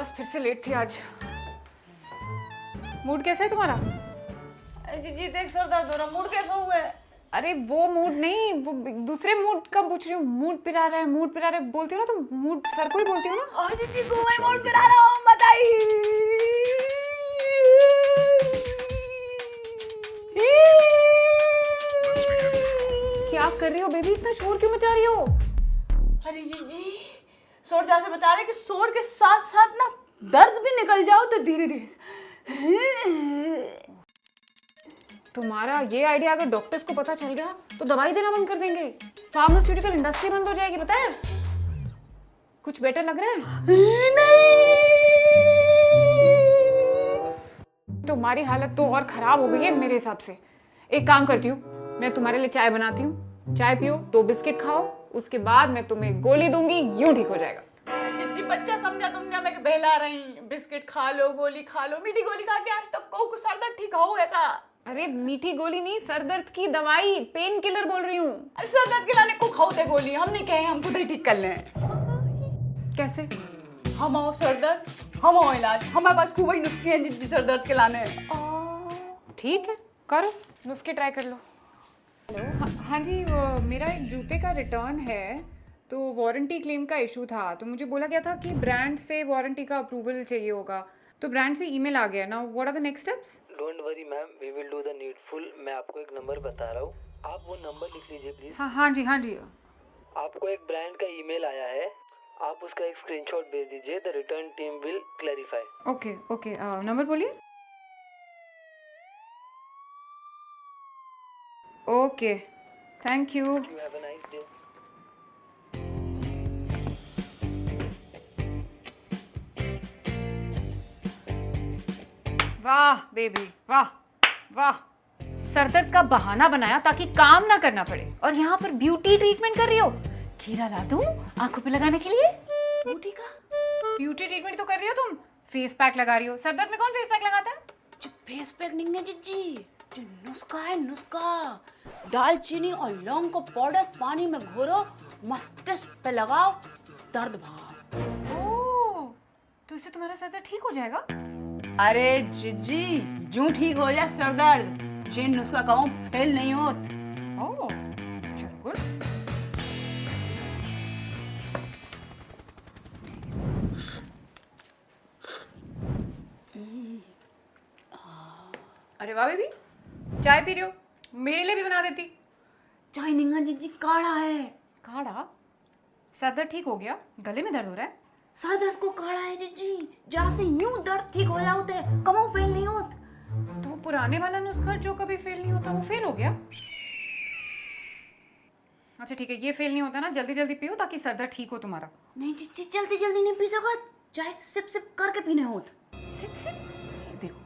बस फिर से लेट थी आज। मूड कैसा है तुम्हारा? जी देख सर दर्द हो रहा, मूड कैसा हुआ है? अरे वो मूड नहीं, वो दूसरे मूड का पूछ रही हूँ। मूड पिरा रहा है, मूड पिरा रहा है बोलती हो ना तुम, मूड सर को ही बोलती हो ना। जी गोवा मूड पिरा रहा हूँ, बताइए। क्या कर रही हो बेबी, इतना शोर क्यों मचा रही हो? अरे जी शोर जैसे बता रहे कि शोर के साथ साथ ना दर्द भी निकल जाओ तो धीरे धीरे से। तुम्हारा ये आइडिया अगर डॉक्टर्स को पता चल गया तो दवाई देना बंद कर देंगे, फार्मास्यूटिकल इंडस्ट्री बंद हो जाएगी, पता है? कुछ बेटर लग रहा है? तुम्हारी हालत तो और खराब हो गई है मेरे हिसाब से। एक काम करती हूँ, मैं तुम्हारे लिए चाय बनाती हूँ, चाय पियो, 2 बिस्किट खाओ, उसके बाद मैं तुम्हें गोली दूंगी, यूं ठीक हो जाएगा। जी बच्चा समझा तुमने, मैं बहला रही। बिस्किट खा लो, गोली खा लो। मीठी गोली खा के आज तक को सर दर्द ठीक हो है था? अरे मीठी गोली नहीं, सर दर्द की दवाई, पेन किलर बोल रही हूँ। सर दर्द के लाने को खाओ दे गोली, हम नहीं कहे, हम खुद ही ठीक कर लें। कैसे? हम आओ सर दर्द, हम आओ इलाज, हमारे पास खूब ही नुस्खे हैं जी सर दर्द के लाने। ठीक है, करो, नुस्खे ट्राई कर लो। हेलो, हाँ जी, मेरा एक जूते का रिटर्न है, तो वारंटी क्लेम का इशू था, तो मुझे बोला गया था कि ब्रांड से वारंटी का अप्रूवल चाहिए होगा, तो ब्रांड से ईमेल आ गया ना। What are the next steps? Don't worry ma'am, we will do the needful. मैं आपको एक नंबर बता रहा हूँ, आप वो नंबर लिख लीजिए प्लीज। हाँ जी हाँ जी। आपको एक ब्रांड का ईमेल आया है, आप उसका एक स्क्रीनशॉट भेज दीजिए, the return team will clarify. Okay, number बोलिए। Okay, thank you. You have a nice day. वाह बेबी, वाह वाह। सरदर्द का बहाना बनाया ताकि काम ना करना पड़े, और यहाँ पर ब्यूटी ट्रीटमेंट कर रही हो। खीरा ला दूं आंखों पे लगाने के लिए? ब्यूटी का? ब्यूटी ट्रीटमेंट तो कर रही हो तुम, फेस पैक लगा रही हो। सरदर्द में कौन फेस पैक लगाता है? जो फेस पैक नहीं है जी, जो नुस्खा है, नुस्खा। दालचीनी और लौंग को पाउडर पानी में घोरो, मस्तिष्क पे लगाओ, दर्द भाग। ओह, तो इससे तुम्हारा सरदर्द ठीक हो जाएगा? अरे जीजी, जूं ठीक हो जाए सर दर्द, जिन नुस्खा कहूँ फेल नहीं होत। ओह, चलो गुड। अरे वाह बेबी, चाय पी रही हो? मेरे लिए भी बना देती। चाय निंगा जीजी, काढ़ा है। काढ़ा? सरदर्द ठीक हो गया, गले में दर्द हो रहा है? सर दर्द को काढ़ा है जीजी, जहाँ से यूं दर्द ठीक हो जाते हैं, कमों फेल नहीं होत। तो वो पुराने वाला नुस्खा जो कभी फेल नहीं होता, वो फेल हो गया? अच्छा ठीक है, ये फेल नहीं होता ना, जल्दी जल्दी पियो ताकि सरदर्द ठीक हो तुम्हारा। नहीं जीजी, जल्दी जल्दी नहीं पी सकत, चाय सिप सिप करके पीने होत। Sip sip? देखो,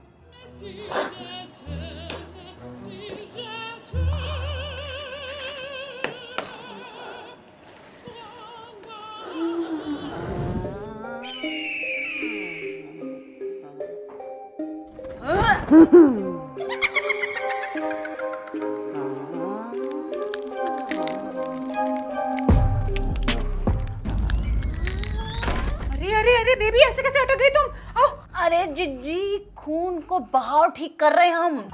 अरे अरे अरे बेबी, ऐसे कैसे अटक गई तुम? आओ। अरे जीजी, खून को बहाव ठीक कर रहे हैं हम।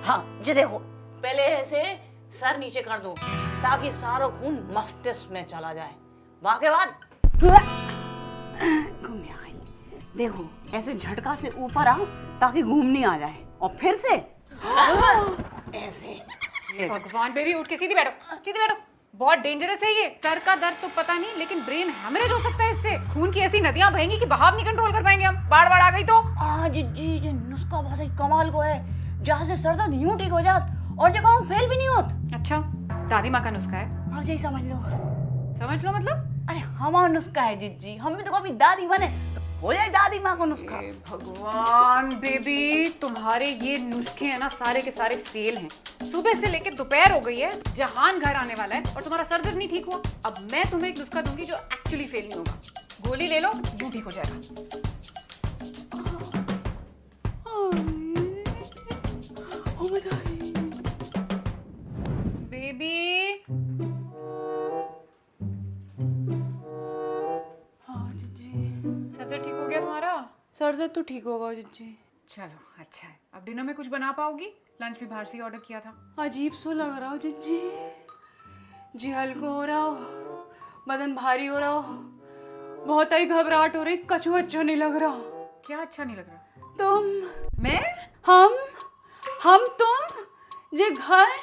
हाँ जी, देखो पहले ऐसे सर नीचे कर दो ताकि सारा खून मस्तिष्क में चला जाए, वहां के बाद घूमने आई। देखो ऐसे झटका से ऊपर आओ ताकि घूमने आ जाए, और फिर से ऐसे। भगवान बेबी, उठ के सीधी बैठो, सीधी बैठो। बहुत डेंजरस है ये। सर का दर्द तो पता नहीं, लेकिन ब्रेन हैमरेज हो सकता है इससे। खून की ऐसी नदियां बहेंगी कि बहाव नहीं कंट्रोल कर पाएंगे हम। बाढ़ आ गई तो जी जी, नुस्खा बहुत ही कमाल को है, जहाँ से सर दर्द यूं ठीक हो जात और जगह फेल भी नहीं होत। अच्छा, दादी माँ का नुस्खा है? हाँ जी, समझ लो। समझ लो मतलब? अरे हमारा नुस्खा है जीजी, हम भी तो कभी दादी बने, हो जाए दादी माँ को नुस्खा। भगवान बेबी, तुम्हारे ये नुस्खे हैं ना, सारे के सारे फेल हैं। सुबह से लेके दोपहर हो गई है, जहान घर आने वाला है और तुम्हारा सर दर्द नहीं ठीक हुआ। अब मैं तुम्हें एक नुस्खा दूंगी जो एक्चुअली फेल नहीं होगा। गोली ले लो, यूं ठीक हो जाएगा। बेबी, दर्द ठीक हो गया तुम्हारा? सर दर्द तो ठीक होगा जिज्जी। चलो अच्छा है। अब डिनर में कुछ बना पाओगी? लंच भी बाहर से ही ऑर्डर किया था। अजीब सो लग रहा हो जिज्जी, जी हल्का हो रहा हो, बदन भारी हो रहा हो, बहुत ही घबराहट हो रही, कछु अच्छा नहीं लग रहा। क्या अच्छा नहीं लग रहा? तुम, मैं? हम तुम, जे घर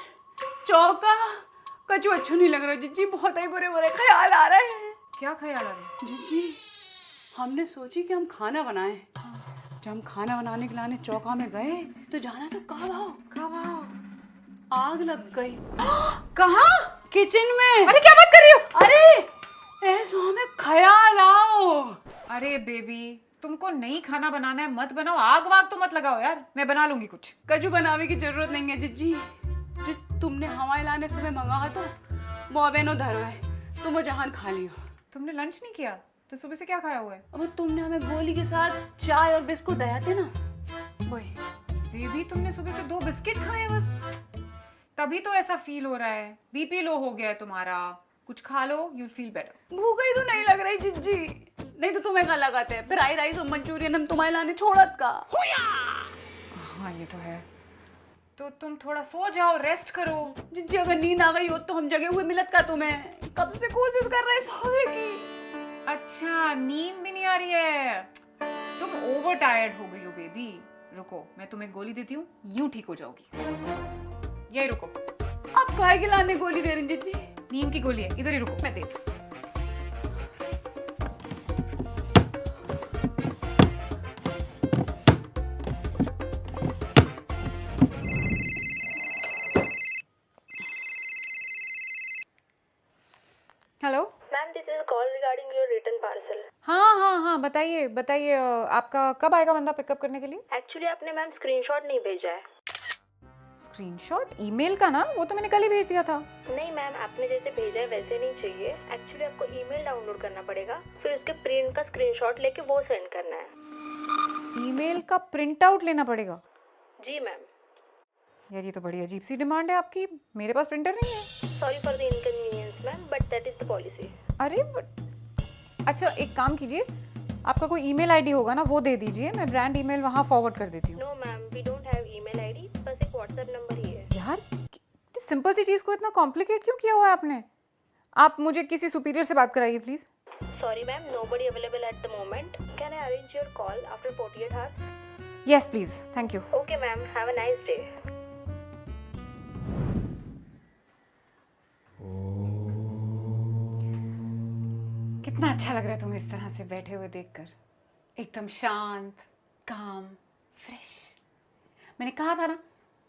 चौका, कछु अच्छा नहीं लग रहा जिज्जी, बहुत ही बुरे बुरे ख्याल आ रहे हैं। क्या ख्याल आ रहा है? जिज्जी हमने सोची कि हम खाना बनाएं। जब हम खाना बनाने के लिए चौका में गए तो जाना तो कब आग लग गई। कहाँ? किचन में। अरे क्या बात कर रही हो? अरे ऐसा हमें ख्याल आओ। अरे बेबी, तुमको नहीं खाना बनाना है मत बनाओ, आग वाग तो मत लगाओ यार, मैं बना लूंगी कुछ। कजू बनाने की जरूरत नहीं है जिज्जी, जो तुमने हवाई लाने सुबह मंगा तो वो बेनो धरो है, तुम वो जहान खा लियो। तुमने लंच नहीं किया तो सुबह से क्या खाया हुआ है? अब तुमने हमें गोली के साथ चाय और बिस्कुट दिया थे ना, वही। बेबी तुमने सुबह से 2 बिस्किट खाए हैं बस, तभी तो ऐसा फील हो रहा है। बीपी लो हो गया है तुम्हारा, कुछ खा लो, यू फील बेटर। भूख ही तो नहीं लग रही जिज्जी, नहीं तो तुम्हें क्या लगाते हैं फ्राई राइस और मंचूरियन हम तुम्हारे लाने छोड़त का। हाँ ये तो है, तो तुम थोड़ा सो जाओ, रेस्ट करो। जिज्जी अगर नींद आ गई हो तो हम जगे हुए मिलत का तुम्हें, कब से कोशिश कर रहे सोने की। अच्छा नींद भी नहीं आ रही है, तुम ओवर टायर्ड हो गई हो बेबी। रुको मैं तुम्हें गोली देती हूँ, यूं ठीक हो जाओगी। यही रुको। आप काहे के लाने गोली दे रही जिज्जी? नींद की गोली है, इधर ही रुको मैं देती हूँ। Hello ma'am, this is call regarding your return parcel. हाँ बताइए बताइए, आपका कब आएगा बंदा पिकअप करने के लिए? एक्चुअली आपने मैम स्क्रीनशॉट नहीं भेजा है। स्क्रीनशॉट ईमेल का ना, वो तो मैंने कल ही भेज दिया था। नहीं मैम, आपने जैसे भेजा है वैसे नहीं चाहिए। एक्चुअली आपको ईमेल डाउनलोड करना पड़ेगा, फिर उसके प्रिंट का स्क्रीनशॉट लेके वो सेंड करना है। ईमेल का प्रिंट आउट लेना पड़ेगा? जी मैम। यार ये तो बड़ी अजीब सी डिमांड है आपकी, मेरे पास प्रिंटर नहीं है। Sorry for the inconvenience ma'am, but that is the policy. अरे अच्छा एक काम कीजिए, आपका कोई ईमेल आईडी होगा ना, वो दे दीजिए, मैं ब्रांड ईमेल वहाँ फॉरवर्ड कर देती हूँ। No ma'am, we don't have email ID, बस एक व्हाट्सएप नंबर ही है। यार सिंपल सी चीज़ को इतना कॉम्प्लिकेट क्यों किया हुआ है आपने? आप मुझे किसी सुपीरियर से बात कराइए please. Sorry ma'am, nobody available at the moment. Can I arrange your call after 48 hours? Yes please, thank you. Okay ma'am, have a nice day. कितना अच्छा लग रहा है तुम्हें इस तरह से बैठे हुए देखकर, एकदम शांत, काम, फ्रेश। मैंने कहा था ना,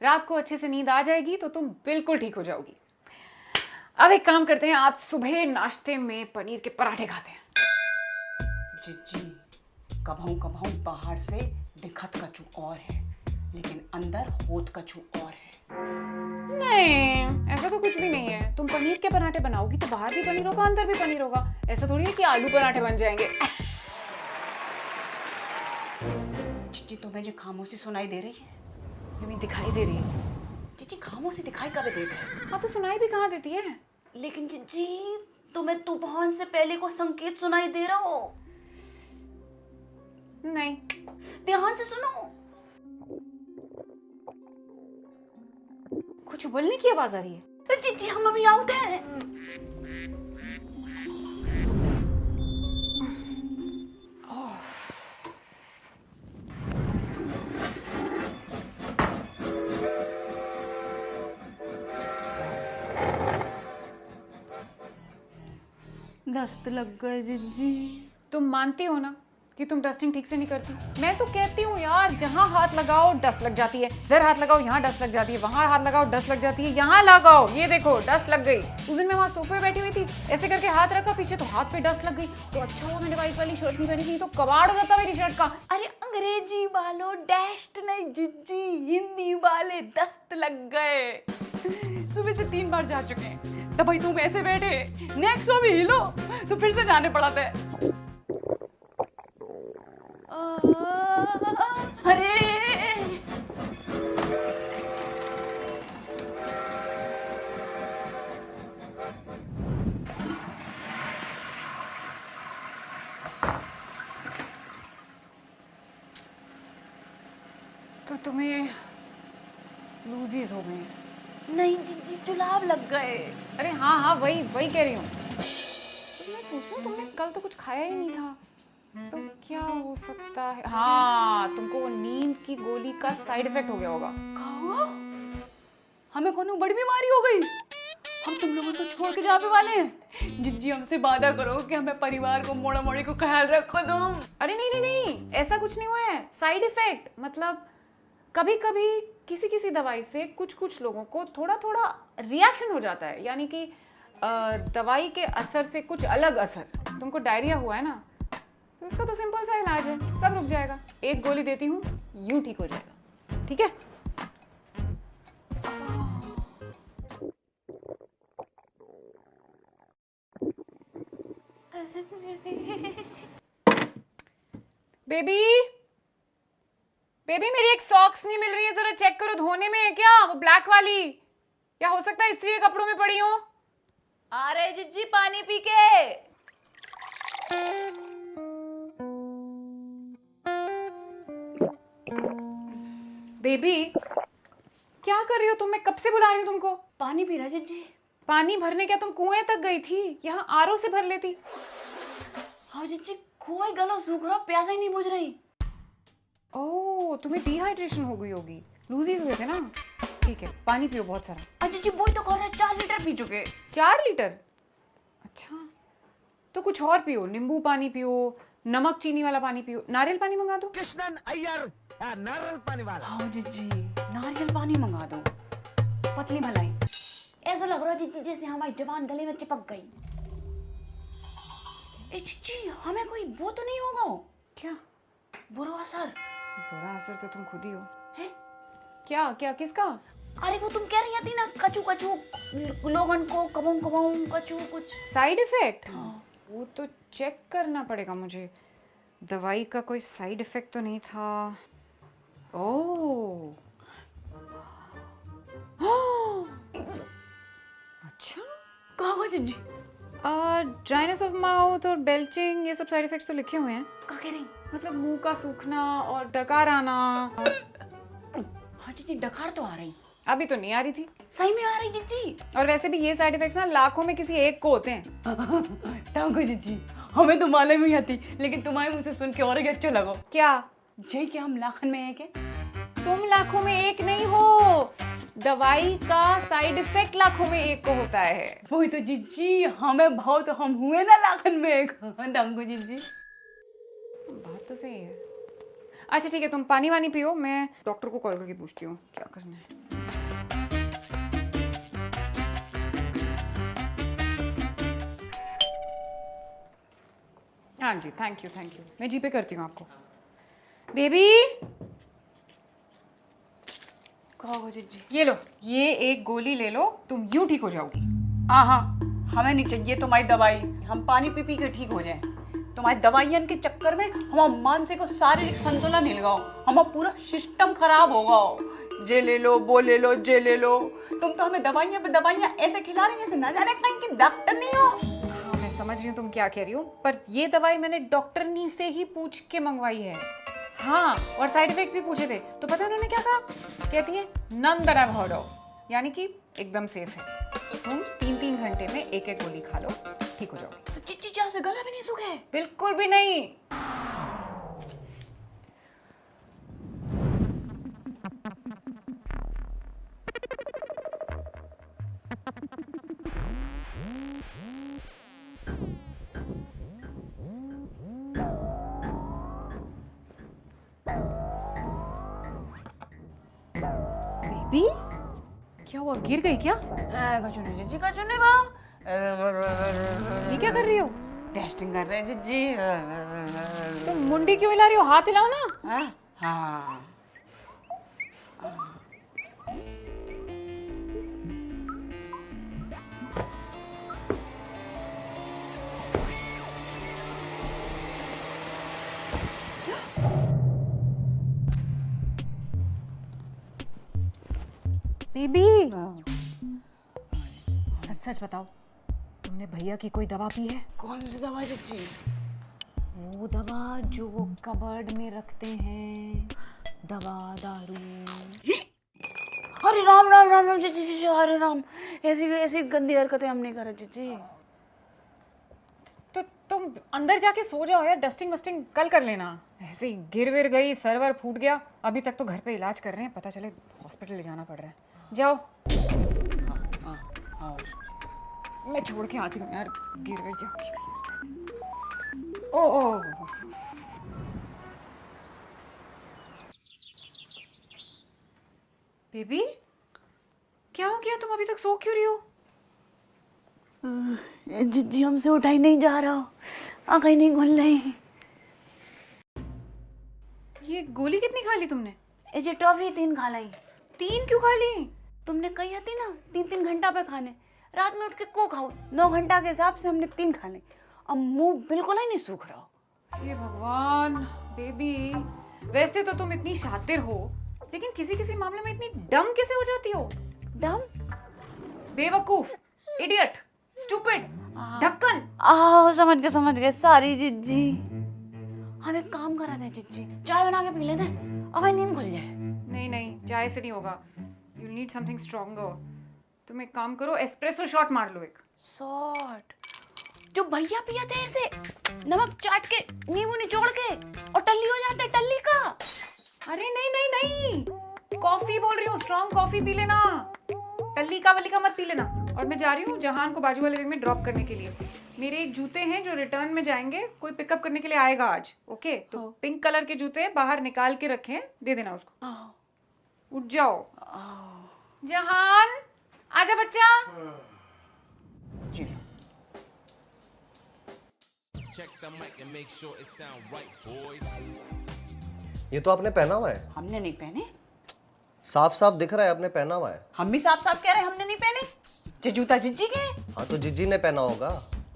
रात को अच्छे से नींद आ जाएगी तो तुम बिल्कुल ठीक हो जाओगी। अब एक काम करते हैं, आज सुबह नाश्ते में पनीर के पराठे खाते हैं। जिज्जी कभाऊ बाहर से दिखत कछु और है, लेकिन अंदर होत कछु और है। नहीं ऐसा तो कुछ भी नहीं है, तुम पनीर के पराठे बनाओगी तो बाहर भी पनीर होगा अंदर भी पनीर होगा, ऐसा थोड़ी है कि आलू पराठे बन जाएंगे। जिज्जी तुम्हें जो खामोशी सुनाई दे रही है, ये दिखाई दे रही है। जिज्जी खामोशी दिखाई कब देती है? हाँ तो सुनाई भी कहाँ देती है? लेकिन जिज्जी तुम्हें तूफान से पहले को संकेत सुनाई दे रहा हो। नहीं ध्यान से सुनो। कुछ बोलने की आवाज आ रही है। फिर जिज्जी हम अभी आउट हैं। दस्त लग गए जिज्जी। तुम मानती हो ना कि तुम डस्टिंग ठीक से नहीं करती? मैं तो कहती हूँ यार, जहाँ हाथ लगाओ डस्ट लग जाती है, इधर हाथ लगाओ यहाँ डस्ट लग जाती है, वहाँ हाथ लगाओ डस्ट लग जाती है, यहाँ लगाओ ये देखो डस्ट लग गई। उस दिन मैं वहाँ सोफे पे बैठी हुई थी, ऐसे करके हाथ रखा पीछे तो हाथ पे डस्ट लग गई। तो अच्छा हुआ मैंने वाइट वाली शर्ट नहीं पहनी थी, तो कबाड़ हो जाता मेरी शर्ट का। अरे अंग्रेजी वालों डस्ट नहीं जिज्जी, हिंदी वाले दस्त लग गए। सुबह से 3 बार जा चुके हैं, तब भाई तुम ऐसे बैठे, नेक्स्ट भी हिलो तो फिर से जाने पड़ा था। अरे तुम्हें लूजीज हो गए। नहीं जीजी, जुलाब लग गए। अरे हाँ हाँ, वही वही कह रही हूँ। तो मैं सोच रही हूँ तुमने कल तो कुछ खाया ही नहीं था, तो क्या हो सकता है? हाँ, तुमको वो नींद की गोली का साइड इफेक्ट हो गया होगा। कहो हमें कौन बड़ी बीमारी हो गई? हम तुम लोगों को छोड़ के जाने वाले हैं। जिज्जी हमसे वादा करो कि हमें परिवार को मोड़ा मोड़ी को ख्याल रखो तुम। अरे नहीं नहीं नहीं, ऐसा कुछ नहीं हुआ है। साइड इफेक्ट मतलब कभी कभी किसी किसी दवाई से कुछ कुछ लोगों को थोड़ा थोड़ा रिएक्शन हो जाता है, यानी कि दवाई के असर से कुछ अलग असर। तुमको डायरिया हुआ है ना, तो इसका तो सिंपल सा इलाज है, सब रुक जाएगा। एक गोली देती हूँ, यूं ठीक हो जाएगा। ठीक है? बेबी बेबी, मेरी एक सॉक्स नहीं मिल रही है, जरा चेक करो, धोने में है क्या? वो ब्लैक वाली, या हो सकता है इस्त्री के कपड़ों में पड़ी हो। अरे जिज्जी पानी पी के। बेबी क्या कर रही हो तुम? मैं कब से बुला रही हूँ तुमको। पानी पी रहा जिज्जी। पानी भरने क्या तुम कुएं तक गई थी? यहाँ आरओ से भर लेती। हाँ जिज्जी, कोई गला सूख रहा, प्यासा ही नहीं बुझ रही। ओह, तुम्हें डिहाइड्रेशन हो गई होगी, लूजीज हुए थे ना। ठीक है, पानी पियो बहुत सारा। जिज्जी वही तो कर रहे, 4 लीटर पी चुके। 4 लीटर? अच्छा, तो कुछ और पियो, नींबू पानी पियो, नमक चीनी वाला पानी पियो, नारियल पानी मंगा दो। कृष्णन अय्यर नारियल पानी वाला। हाँ जिज्जी, नारियल पानी मंगा दो, पतली मलाई। ऐसा लग रहा है जिज्जी जैसे हमारी जबान गले में चिपक गई। ए जिज्जी, हमें कोई वो तो नहीं होगा? क्या बुरा असर? बुरा असर तो तुम खुद ही हो। है? क्या क्या किसका? अरे वो तुम कह रही थी ना, कचू कचू लोगन को कबूं कबूं कचू कुछ साइड इफेक्ट? हाँ। वो तो चेक करना पड़ेगा मुझे। दवाई का कोई साइड इफेक्ट तो नहीं था। ओह अच्छा, कहाँ गो जिज्जी? ड्राइनेस ऑफ माउथ और बेल्चिंग, ये सब साइड इफेक्ट्स तो लिखे हुए हैं। कहाँ कह रही? मतलब मुंह का सूखना और डकार आना। हाँ जिज्जी, डकार तो आ रही। अभी तो नहीं आ रही थी। सही में आ रही जिज्जी। और वैसे भी ये साइड इफेक्ट्स ना लाखों में किसी एक को होते हैं। तांको जिज्जी, हमें तो मालूम ही आती, लेकिन तुम्हारे मुझसे सुन के और ही अच्छा लगा। क्या? जय कि हम लाखन में एक है। तुम लाखों में एक नहीं हो, दवाई का साइड इफेक्ट लाखों में एक को होता है। वही तो जिज्जी, हमें भाव तो हम हुए ना लाखन में एक। तांको जिज्जी, बात तो सही है। अच्छा ठीक है, तुम पानी वानी पियो, मैं डॉक्टर को कॉल करके पूछती हूँ क्या करना है। हाँ जी, थैंक यू, मैं जीपे करती हूँ आपको। बेबी कहो जिज्जी। ये लो, ये एक गोली ले लो, तुम यूं ठीक हो जाओगी। हाँ हाँ, हमें नहीं चाहिए तुम्हारी दवाई, हम पानी पी पी के ठीक हो जाए। तुम्हारी दवाइयन के चक्कर में हमारा मानसिक और शारीरिक संतुलन हिल गया, हमारा पूरा सिस्टम खराब हो गया। जे ले लो, वो ले लो, जे ले लो। तुम तो हमें दवाइयाँ पे दवाइयाँ ऐसे खिला रही जैसे ना जाने कहीं की डॉक्टर नहीं हो। हाँ, मैं समझ रही हूँ तुम क्या कह रही हो, पर ये दवाई मैंने डॉक्टरनी से ही पूछ के मंगवाई है। हाँ, और साइड इफेक्ट्स भी पूछे थे, तो पता है उन्होंने क्या कहा? कहती है none that I have heard of, यानी कि एकदम सेफ है। तुम 3-3 घंटे में एक एक गोली खा लो, ठीक हो जाओगे। तो चिच्ची जहाँ से गला भी नहीं सूखे? बिल्कुल भी नहीं। बेबी क्या हुआ, गिर गई क्या? कचुने जिज्जी, कचुने बा। ये क्या कर रही हो? टेस्टिंग कर रहे हैं जिज्जी। तुम मुंडी क्यों हिला रही हो? हाथ हिलाओ ना। हाँ हाँ। बेबी सच सच बताओ, तुमने भैया की कोई दवा पी है? कौन सी दवा जिज्जी? वो दवा जो वो कबर्ड में रखते हैं। दवा दारू। हरे राम राम राम राम जीजी जी, हरे राम। ऐसी ऐसी गंदी हरकतें हम नहीं कर रहे जीजी। तो तुम अंदर जाके सो जाओ यार, डस्टिंग वस्टिंग कल कर लेना। ऐसे ही गिर विर गई, सर्वर फूट गया, अभी तक तो घर पे इलाज कर रहे हैं, पता चले हॉस्पिटल ले जाना पड़ रहा है। जाओ। मैं छोड़ के आती हूँ यार, गिर विर जाऊंगी कहीं रास्ते में। ओ बेबी, क्या हो गया? तुम अभी तक सो क्यों रही हो? जीजी हमसे उठा ही नहीं जा रहा, आंखें नहीं खुल रही। ये गोली कितनी खा ली तुमने? ये जो टॉफी 3 खा ली। 3 क्यों खा ली? तुमने कही थी ना 3-3 घंटा पे खाने, रात में उठ के को खाओ। 9 घंटा के हिसाब से हमने 3 खा ली। अब मुंह बिल्कुल ही नहीं सूख रहा। हे भगवान बेबी, वैसे तो तुम इतनी शातिर हो, लेकिन किसी किसी मामले में इतनी डम कैसे हो जाती हो? डम? बेवकूफ, इडियट, स्टूपिड, ढक्कन। समझ गए सारी जीजी। हम एक काम करा दे जीजी, चाय बना के पी लेते हैं, अब नींद खुल जाए। नहीं नहीं, चाय से नहीं होगा, यू नीड समथिंग स्ट्रॉन्गर। तुम एक काम करो, एस्प्रेसो शॉट मार लो एक। शॉट? जो भैया पिया थे ऐसे नमक चाट के, नींबू निचोड़ के, और टल्ली हो जाते टल्ली का। अरे नहीं नहीं नहीं, कॉफी बोल रही हूँ, स्ट्रॉन्ग कॉफी पी लेना, टल्ली का वली का मत पी लेना। और मैं जा रही हूँ जहान को बाजू वाले विंग में ड्रॉप करने के लिए। मेरे एक जूते हैं जो रिटर्न में जाएंगे, कोई पिकअप करने के लिए आएगा आज। ओके, तो पिंक कलर के जूते बाहर निकाल के रखे, दे देना उसको। उठ जाओ। जहान आजा बच्चा। जी Check the mic and make sure it sound right, boys. ये तो आपने पहना हुआ है, हमने नहीं पहने। साफ साफ दिख रहा है आपने पहना हुआ है। हम भी साफ साफ कह रहे हैं हमने नहीं पहने। जे जूता जिज्जी के हैं। हाँ तो जिज्जी ने पहना होगा,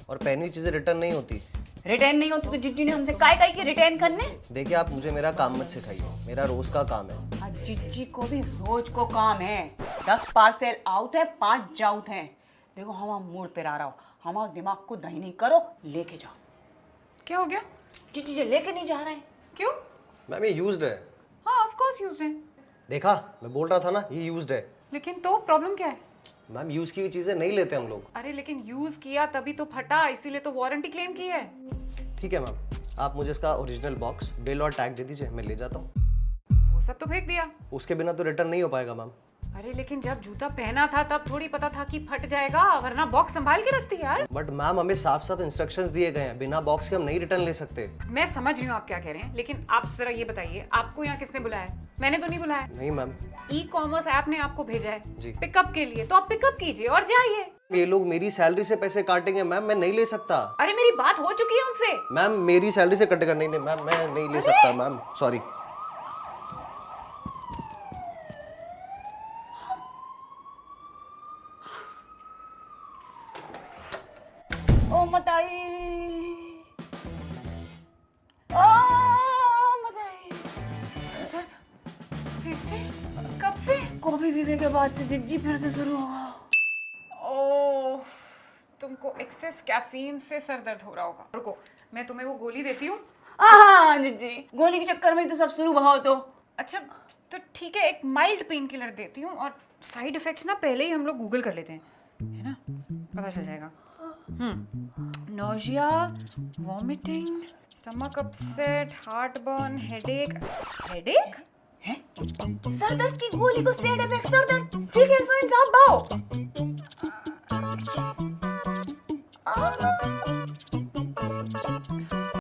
और पहनी हुई चीजें रिटर्न नहीं होती। रिटर्न नहीं होती तो जिज्जी ने हमसे काय की रिटर्न करने। देखिए आप मुझे मेरा काम मत सिखाइए, मेरा रोज का काम है। हाँ, जिज्जी को भी रोज को काम है। 10 पार्सल आउट है, 5 जाउट है। देखो हमारा मूड पे आ रहा हो, हमारा दिमाग को दही नहीं करो, लेके जाओ। क्या हो गया? जिज्जी जे लेके नहीं जा रहा है। क्यों? मैम ये यूज्ड है। हाँ ऑफ कोर्स यूज है। देखा, मैं बोल रहा था ना ये यूज्ड है। लेकिन तो प्रॉब्लम क्या है? मैम यूज की हुई चीजें नहीं लेते हम लोग। अरे लेकिन यूज किया तभी तो फटा, इसीलिए तो वारंटी क्लेम की है। ठीक है मैम, आप मुझे इसका ओरिजिनल बॉक्स, बिल और टैग दे दीजिए, मैं ले जाता हूँ। वो सब तो फेंक दिया। उसके बिना तो रिटर्न नहीं हो पाएगा मैम। अरे लेकिन जब जूता पहना था तब थोड़ी पता था कि फट जाएगा, वरना बॉक्स संभाल के रखती यार। बट मैम हमें साफ साफ इंस्ट्रक्शंस दिए गए हैं, बिना बॉक्स के हम नहीं रिटर्न ले सकते। मैं समझ रही हूँ आप क्या कह रहे हैं, लेकिन आप जरा ये बताइए, आपको यहाँ किसने बुलाया है? मैंने तो नहीं बुलाया। नहीं मैम। ई कॉमर्स ऐप ने आपको भेजा है जी। पिकअप के लिए, तो आप पिकअप कीजिए और जाइए। ये लोग मेरी सैलरी से पैसे काटेंगे मैम, मैं नहीं ले सकता। अरे मेरी बात हो चुकी है उनसे। मैम मेरी सैलरी से कटेगा। नहीं नहीं मैम, मैं नहीं ले सकता मैम, सॉरी। ओ मताई, ओ मताई। फिर से? कब से? कॉफी पीने के बाद से जिज्जी फिर से शुरू हुआ। ओह, तुमको एक्सेस कैफीन से सर दर्द हो रहा होगा। रुको, मैं तुम्हें वो गोली देती हूँ। हाँ जिज्जी, गोली के चक्कर में ही तो सब शुरू हुआ हो। तो अच्छा तो ठीक है, एक माइल्ड पेन किलर देती हूँ, और साइड इफेक्ट्स ना पहले ही हम लोग गूगल कर लेते हैं, है ना, पता चल जाएगा। Nausea, vomiting, stomach upset, heart burn, headache. Headache? है सर दर्द की गोली को साइड इफेक्ट सर दर्द। ठीक है, सो इंसाफ भाव।